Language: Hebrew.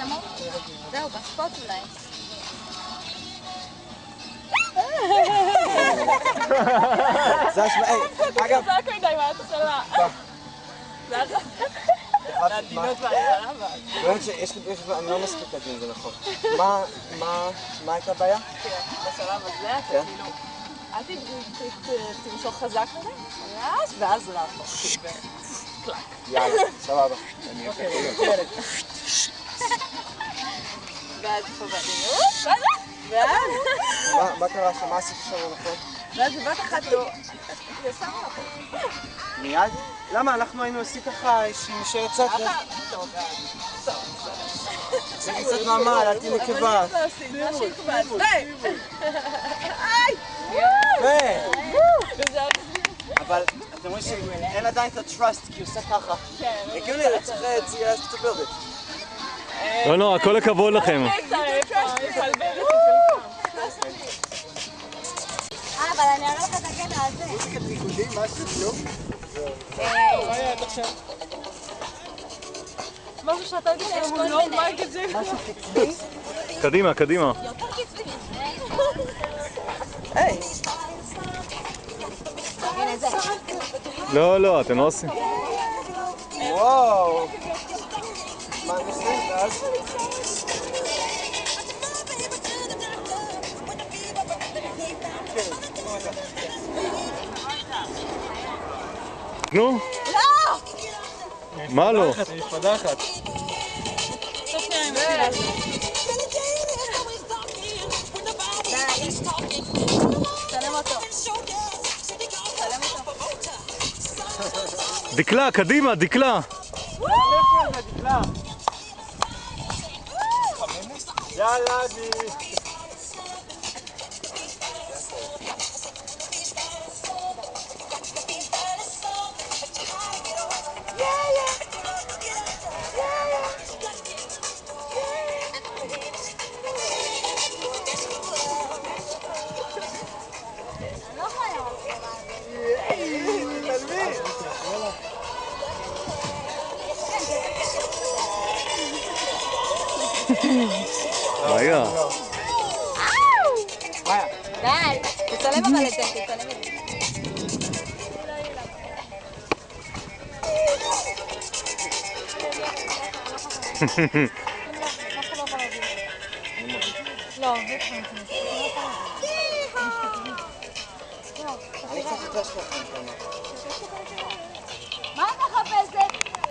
שמות? זהו, בספוט אולי. זה השמעה, אגב... חזק מדי, מה אתה שלה? זה העדינות וההתחלה. באמת שיש לי... אני לא מספיק עדין, זה נכון. מה הייתה הבעיה? בשלב הזה אתה כאילו... אל תמשוך חזק מדי, חלש, ואז רב. יאללה, סבבה. ואז פה בעדינות, ואז... מה קרה שם? מה עשית שם נכון? ואז בבת אחת לא... ישר אנחנו. מיד? למה? אנחנו היינו עושים ככה שנשארת קצת... טוב, טוב. זה קצת מעמד, אל תהיי נקבה. אבל אני לא עושים, מה שיקבץ. אבל אתם רואים שאין עדיין את הטראסט, כי הוא עושה ככה. הגיוני, צריך to build it. לא נורא, כל הכבוד לכם. אבל אני אראה לך את הקטע הזה. מוזיקת ריקודים, משהו, כלום? משהו שאתה יודע שהוא לא מייקל ג'קסון. משהו קצבי? קדימה, קדימה. יותר קצבי. היי! הנה זה. לא, לא, אתם לא עושים. וואו! מה אני עושה? ואז? נו? לא! מה לא? אני מתפדחת. צלם אותו. דקלה, קדימה, דקלה. יאללה, די. רגע. די, תצלם אבל את זה, תצלם את זה. לא, אני קצת יותר שלכם כמה.